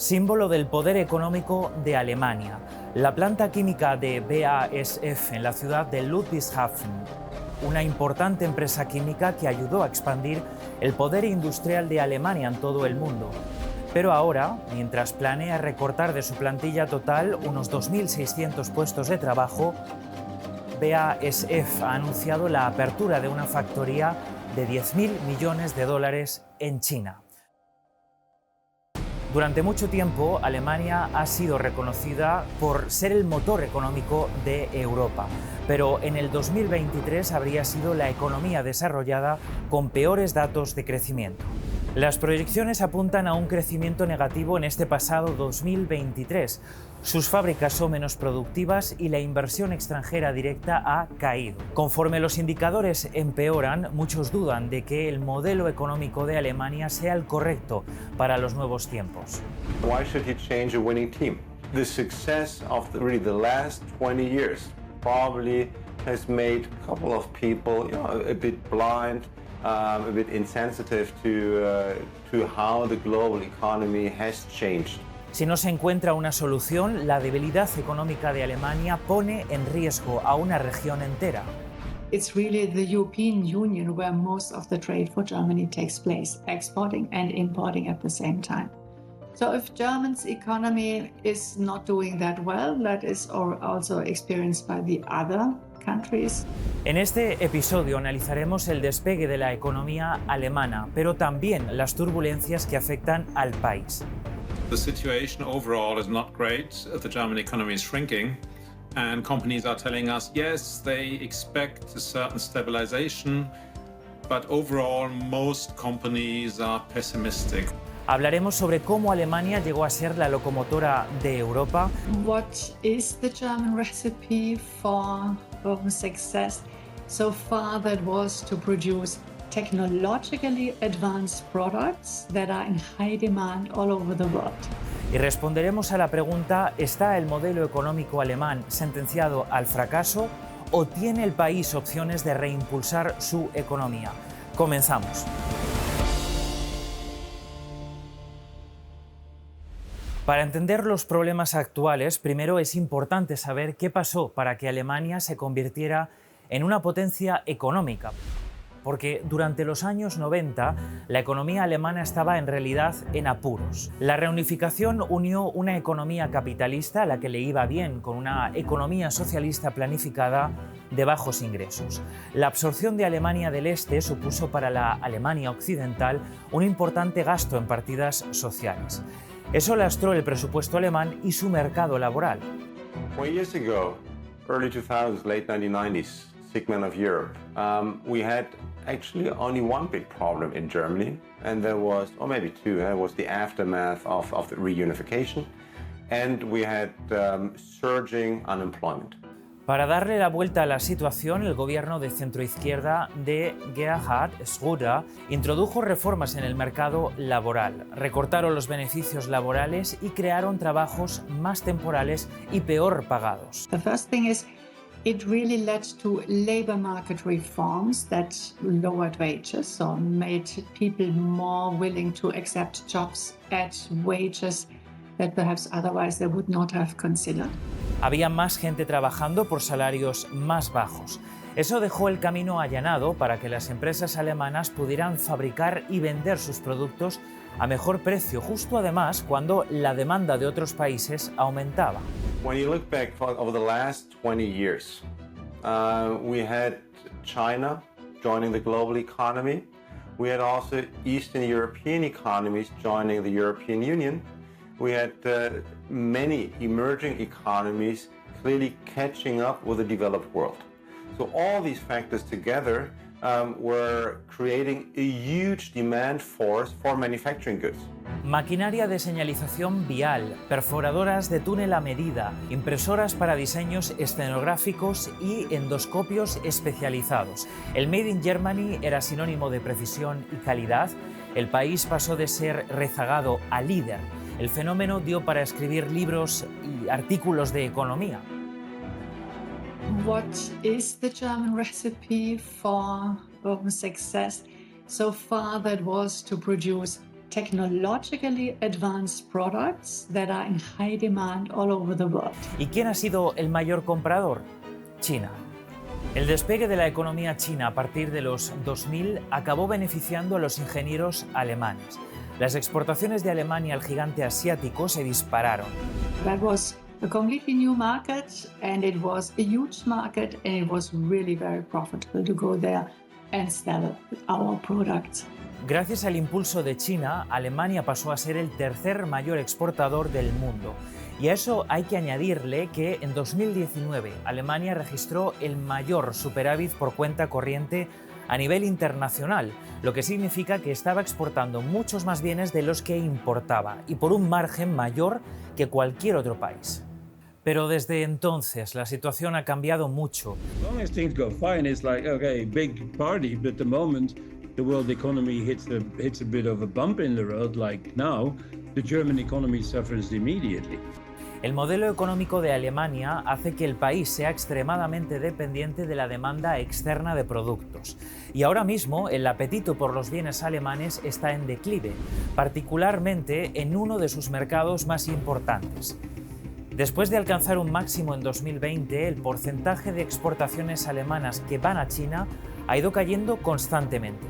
símbolo del poder económico de Alemania. La planta química de BASF en la ciudad de Ludwigshafen, una importante empresa química que ayudó a expandir el poder industrial de Alemania en todo el mundo. Pero ahora, mientras planea recortar de su plantilla total unos 2.600 puestos de trabajo, BASF ha anunciado la apertura de una factoría de 10.000 millones de dólares en China. Durante mucho tiempo, Alemania ha sido reconocida por ser el motor económico de Europa, pero en el 2023 habría sido la economía desarrollada con peores datos de crecimiento. Las proyecciones apuntan a un crecimiento negativo en este pasado 2023. Sus fábricas son menos productivas y la inversión extranjera directa ha caído. Conforme los indicadores empeoran, muchos dudan de que el modelo económico de Alemania sea el correcto para los nuevos tiempos. Why should you change a winning team? The success of the last 20 years probably has made a couple of people, a bit blind, a bit insensitive to how the global economy has changed. Si no se encuentra una solución, la debilidad económica de Alemania pone en riesgo a una región entera. It's really the European Union where most of the trade for Germany takes place, exporting and importing at the same time. So if Germany's economy is not doing that well, that is also experienced by the other countries. En este episodio analizaremos el despegue de la economía alemana, pero también las turbulencias que afectan al país. The situation overall is not great. The German economy is shrinking, and companies are telling us, yes, they expect a certain stabilization, but overall most companies are pessimistic. Hablaremos sobre cómo Alemania llegó a ser la locomotora de Europa. What is the German recipe for success? So far that was to produce technologically advanced products that are in high demand all over the world. Y responderemos a la pregunta: ¿está el modelo económico alemán sentenciado al fracaso o tiene el país opciones de reimpulsar su economía? Comenzamos. Para entender los problemas actuales, primero es importante saber qué pasó para que Alemania se convirtiera en una potencia económica. Porque durante los años 90 la economía alemana estaba en realidad en apuros. La reunificación unió una economía capitalista a la que le iba bien con una economía socialista planificada de bajos ingresos. La absorción de Alemania del Este supuso para la Alemania occidental un importante gasto en partidas sociales. Eso lastró el presupuesto alemán y su mercado laboral. 20 years ago, early 2000s, late 1990s, segment of Europe, we had actually only one big problem in Germany, and there was, or maybe two, there was the aftermath of the reunification, and we had surging unemployment. Para darle la vuelta a la situación, el gobierno de centroizquierda de Gerhard Schröder introdujo reformas en el mercado laboral, recortaron los beneficios laborales y crearon trabajos más temporales y peor pagados. The first thing is it really led to labor market reforms that lowered wages, so made people more willing to accept jobs at wages that perhaps otherwise they would not have considered. Había más gente trabajando por salarios más bajos. Eso dejó el camino allanado para que las empresas alemanas pudieran fabricar y vender sus productos a mejor precio, justo además cuando la demanda de otros países aumentaba. When you look back over the last 20 years, we had China joining the global economy. We had also Eastern European economies joining the European Union. We had many emerging economies clearly catching up with the developed world. So all these factors together were creating a huge demand force for manufacturing goods. Maquinaria de señalización vial, perforadoras de túnel a medida, impresoras para diseños escenográficos y endoscopios especializados. El Made in Germany era sinónimo de precisión y calidad. El país pasó de ser rezagado a líder. El fenómeno dio para escribir libros y artículos de economía. What is the German recipe for success? So far that was to produce technologically advanced products that are in high demand all over the world. ¿Y quién ha sido el mayor comprador? China. El despegue de la economía china a partir de los 2000 acabó beneficiando a los ingenieros alemanes. Las exportaciones de Alemania al gigante asiático se dispararon. That was a completely new market, and it was a huge market, and it was really very profitable to go there and sell our products. Gracias al impulso de China, Alemania pasó a ser el tercer mayor exportador del mundo. Y a eso hay que añadirle que en 2019 Alemania registró el mayor superávit por cuenta corriente a nivel internacional, lo que significa que estaba exportando muchos más bienes de los que importaba y por un margen mayor que cualquier otro país. Pero desde entonces la situación ha cambiado mucho. As long as things go fine, it's like, okay, big party, but the moment the world economy hits a bit of a bump in the road, like now, the German economy suffers immediately. El modelo económico de Alemania hace que el país sea extremadamente dependiente de la demanda externa de productos. Y ahora mismo el apetito por los bienes alemanes está en declive, particularmente en uno de sus mercados más importantes. Después de alcanzar un máximo en 2020, el porcentaje de exportaciones alemanas que van a China ha ido cayendo constantemente.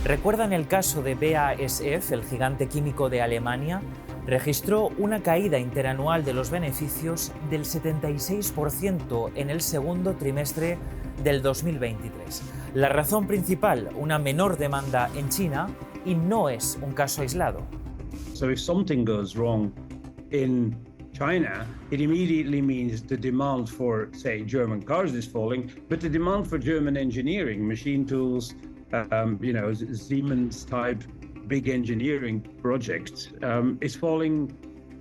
¿Recuerdan el caso de BASF, el gigante químico de Alemania? Registró una caída interanual de los beneficios del 76% en el segundo trimestre del 2023. La razón principal, una menor demanda en China, y no es un caso aislado. So if something goes wrong in China, it immediately means the demand for, say, German cars is falling, but the demand for German engineering, machine tools, Siemens-type big engineering projects is falling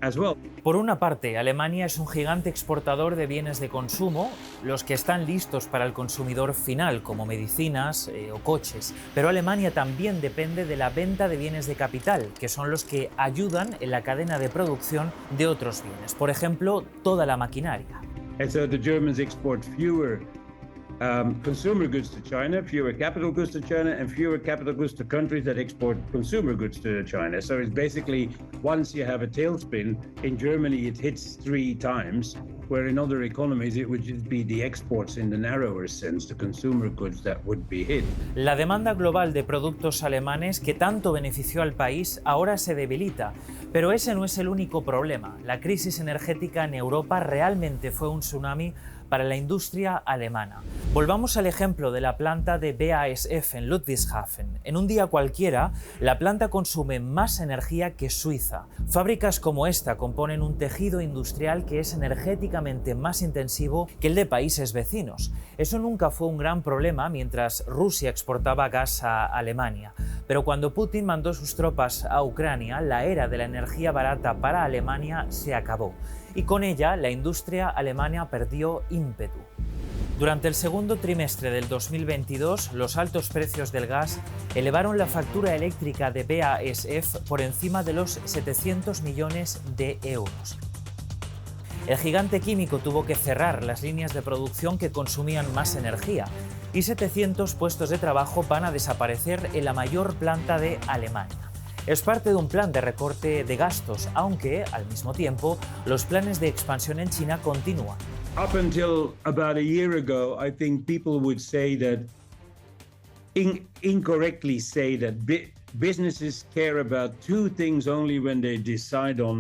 as well. Por una parte, Alemania es un gigante exportador de bienes de consumo, los que están listos para el consumidor final, como medicinas o coches. Pero Alemania también depende de la venta de bienes de capital, que son los que ayudan en la cadena de producción de otros bienes. Por ejemplo, toda la maquinaria. And so the Germans export fewer consumer goods to China, fewer capital goods to China, and fewer capital goods to countries that export consumer goods to China. So it's basically, once you have a tailspin, in Germany it hits 3 times, where in other economies it would just be the exports in the narrower sense, the consumer goods that would be hit. La demanda global de productos alemanes que tanto benefició al país ahora se debilita, pero ese no es el único problema. La crisis energética en Europa realmente fue un tsunami para la industria alemana. Volvamos al ejemplo de la planta de BASF en Ludwigshafen. En un día cualquiera, la planta consume más energía que Suiza. Fábricas como esta componen un tejido industrial que es energéticamente más intensivo que el de países vecinos. Eso nunca fue un gran problema mientras Rusia exportaba gas a Alemania. Pero cuando Putin mandó sus tropas a Ucrania, la era de la energía barata para Alemania se acabó. Y con ella la industria alemana perdió ímpetu. Durante el segundo trimestre del 2022, los altos precios del gas elevaron la factura eléctrica de BASF por encima de los 700 millones de euros. El gigante químico tuvo que cerrar las líneas de producción que consumían más energía y 700 puestos de trabajo van a desaparecer en la mayor planta de Alemania. Es parte de un plan de recorte de gastos, aunque, al mismo tiempo, los planes de expansión en China continúan. Up until about a year ago, I think people would say that, incorrectly say that businesses care about 2 things only when they decide on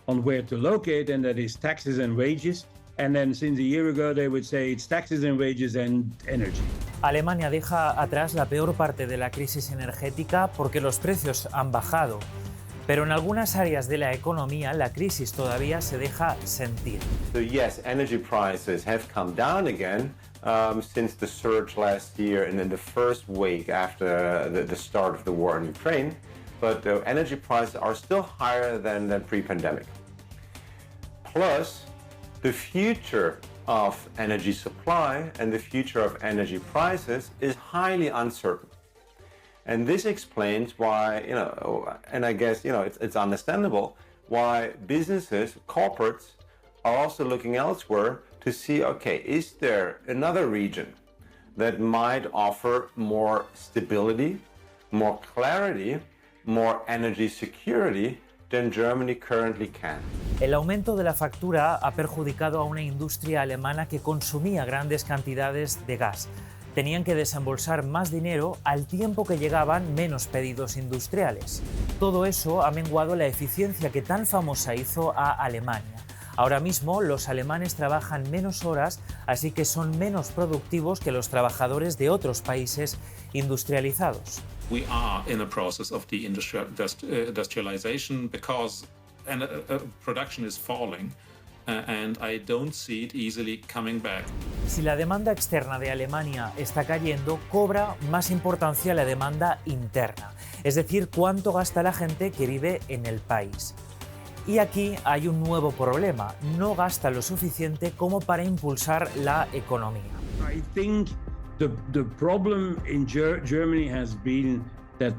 where to locate, and that is taxes and wages. And then since a year ago, they would say it's taxes and wages and energy. Alemania deja atrás la peor parte de la crisis energética porque los precios han bajado. Pero en algunas áreas de la economía la crisis todavía se deja sentir. So yes, energy prices have come down again since the surge last year and in the first week after the start of the war in Ukraine. But energy prices are still higher than pre-pandemic. Plus, the future of energy supply and the future of energy prices is highly uncertain. And this explains why, and I guess, it's understandable why businesses, corporates are also looking elsewhere to see, okay, is there another region that might offer more stability, more clarity, more energy security than Germany currently can. El aumento de la factura ha perjudicado a una industria alemana que consumía grandes cantidades de gas. Tenían que desembolsar más dinero al tiempo que llegaban menos pedidos industriales. Todo eso ha menguado la eficiencia que tan famosa hizo a Alemania. Ahora mismo los alemanes trabajan menos horas, así que son menos productivos que los trabajadores de otros países industrializados. We are in a process of deindustrialization because production is falling. And I don't see it easily coming back. Si la demanda externa de Alemania está cayendo, cobra más importancia la demanda interna, es decir, cuánto gasta la gente que vive en el país. Y aquí hay un nuevo problema, no gasta lo suficiente como para impulsar la economía. I think the problem in Germany has been that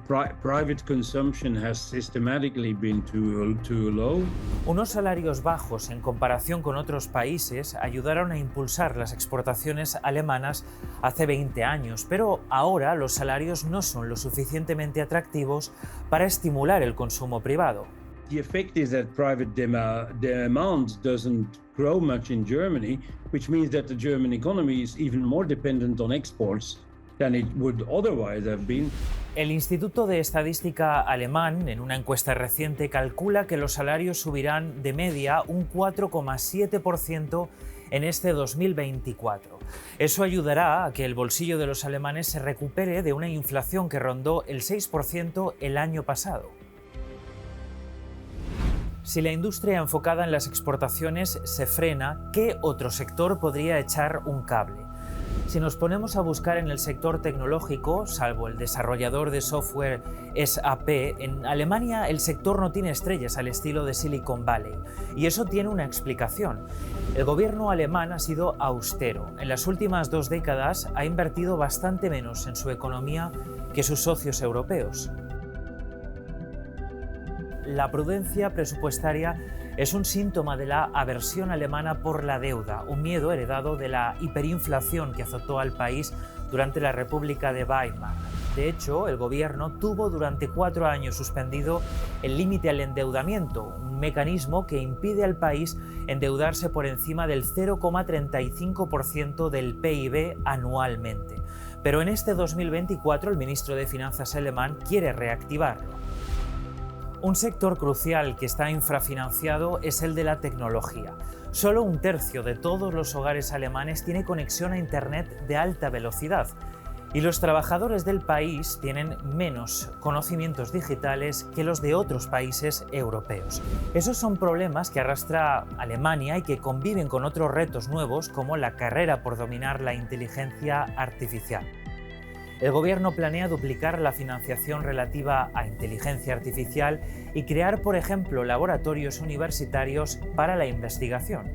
private consumption has systematically been too low. Unos salarios bajos en comparación con otros países ayudaron a impulsar las exportaciones alemanas hace 20 años, pero ahora los salarios no son lo suficientemente atractivos para estimular el consumo privado. The effect is that private demand doesn't grow much in Germany, which means that the German economy is even more dependent on exports than it would otherwise have been. El Instituto de Estadística alemán, en una encuesta reciente, calcula que los salarios subirán de media un 4,7% en este 2024. Eso ayudará a que el bolsillo de los alemanes se recupere de una inflación que rondó el 6% el año pasado. Si la industria enfocada en las exportaciones se frena, ¿qué otro sector podría echar un cable? Si nos ponemos a buscar en el sector tecnológico, salvo el desarrollador de software SAP, en Alemania el sector no tiene estrellas al estilo de Silicon Valley. Y eso tiene una explicación. El gobierno alemán ha sido austero. En las últimas 2 décadas ha invertido bastante menos en su economía que sus socios europeos. La prudencia presupuestaria es un síntoma de la aversión alemana por la deuda, un miedo heredado de la hiperinflación que azotó al país durante la República de Weimar. De hecho, el gobierno tuvo durante 4 años suspendido el límite al endeudamiento, un mecanismo que impide al país endeudarse por encima del 0,35% del PIB anualmente. Pero en este 2024 el ministro de Finanzas alemán quiere reactivarlo. Un sector crucial que está infrafinanciado es el de la tecnología. Solo 1/3 de todos los hogares alemanes tiene conexión a Internet de alta velocidad y los trabajadores del país tienen menos conocimientos digitales que los de otros países europeos. Esos son problemas que arrastra Alemania y que conviven con otros retos nuevos como la carrera por dominar la inteligencia artificial. El gobierno planea duplicar la financiación relativa a inteligencia artificial y crear, por ejemplo, laboratorios universitarios para la investigación.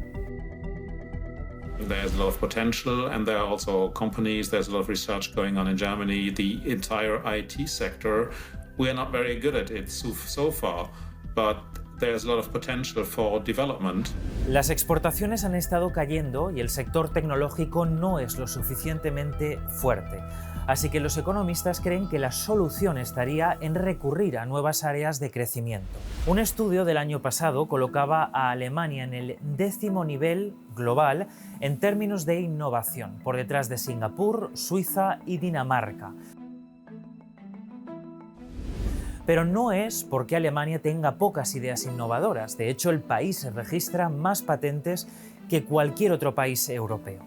There's a lot of potential, and there are also companies, there's a lot of research going on in Germany. The entire IT sector, we are not very good at it so far, but there's a lot of potential for development. Las exportaciones han estado cayendo y el sector tecnológico no es lo suficientemente fuerte. Así que los economistas creen que la solución estaría en recurrir a nuevas áreas de crecimiento. Un estudio del año pasado colocaba a Alemania en el 10º nivel global en términos de innovación, por detrás de Singapur, Suiza y Dinamarca. Pero no es porque Alemania tenga pocas ideas innovadoras. De hecho, el país registra más patentes que cualquier otro país europeo.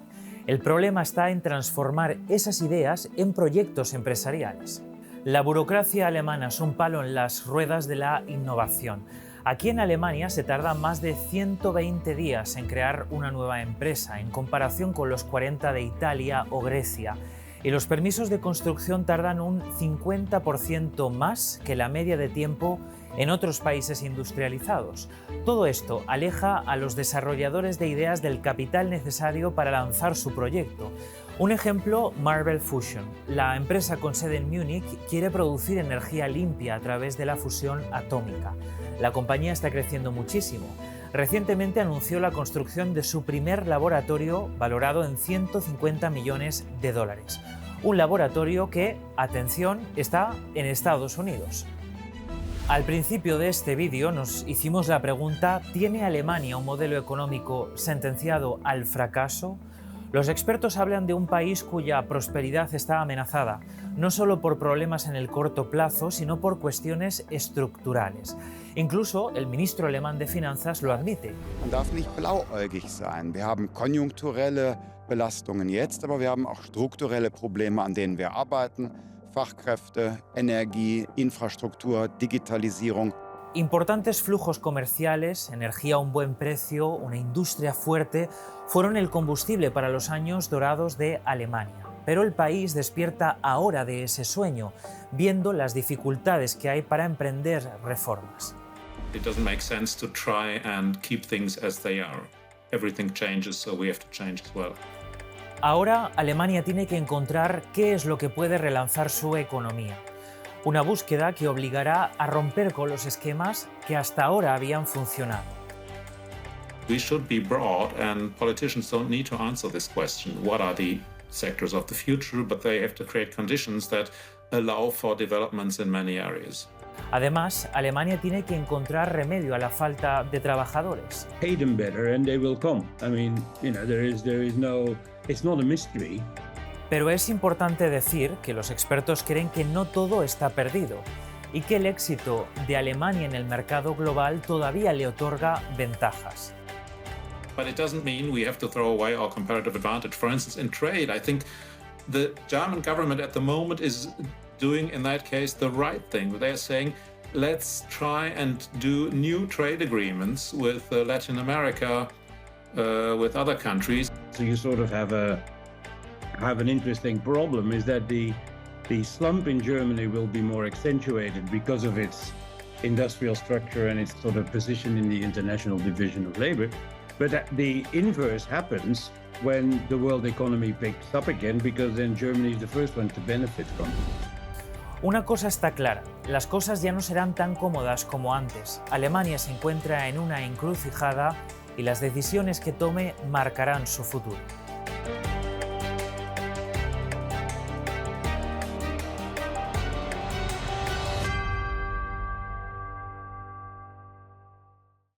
El problema está en transformar esas ideas en proyectos empresariales. La burocracia alemana es un palo en las ruedas de la innovación. Aquí en Alemania se tarda más de 120 días en crear una nueva empresa, en comparación con los 40 de Italia o Grecia. Y los permisos de construcción tardan un 50% más que la media de tiempo en otros países industrializados. Todo esto aleja a los desarrolladores de ideas del capital necesario para lanzar su proyecto. Un ejemplo, Marvel Fusion. La empresa con sede en Múnich quiere producir energía limpia a través de la fusión atómica. La compañía está creciendo muchísimo. Recientemente anunció la construcción de su primer laboratorio valorado en 150 millones de dólares. Un laboratorio que, atención, está en Estados Unidos. Al principio de este vídeo nos hicimos la pregunta: ¿tiene Alemania un modelo económico sentenciado al fracaso? Los expertos hablan de un país cuya prosperidad está amenazada, no solo por problemas en el corto plazo, sino por cuestiones estructurales. Incluso el ministro alemán de Finanzas lo admite. Man darf nicht blauäugig sein. Wir haben konjunkturelle Belastungen jetzt, aber wir haben auch strukturelle Probleme, an denen wir arbeiten. Fachkräfte, Energie, Infrastruktur, Digitalisierung. Importantes flujos comerciales, energía a un buen precio, una industria fuerte, fueron el combustible para los años dorados de Alemania. Pero el país despierta ahora de ese sueño, viendo las dificultades que hay para emprender reformas. It doesn't make sense to try and keep things as they are. Everything changes, so we have to change as well. Ahora Alemania tiene que encontrar qué es lo que puede relanzar su economía. Una búsqueda que obligará a romper con los esquemas que hasta ahora habían funcionado. We should be broad, and politicians don't need to answer this question. What are the sectors of the future? But they have to create conditions that allow for developments in many areas. Además, Alemania tiene que encontrar remedio a la falta de trabajadores. Pay them better and they will come. I mean, there is no, it's not a mystery. Pero es importante decir que los expertos creen que no todo está perdido y que el éxito de Alemania en el mercado global todavía le otorga ventajas. But it doesn't mean we have to throw away our comparative advantage. For instance, in trade, I think the German government at the moment is doing, in that case, the right thing. They're saying, let's try and do new trade agreements with Latin America, with other countries. So you sort of have an interesting problem, is that the slump in Germany will be more accentuated because of its industrial structure and its sort of position in the international division of labor. But the inverse happens when the world economy picks up again, because then Germany is the first one to benefit from it. Una cosa está clara: las cosas ya no serán tan cómodas como antes. Alemania se encuentra en una encrucijada y las decisiones que tome marcarán su futuro.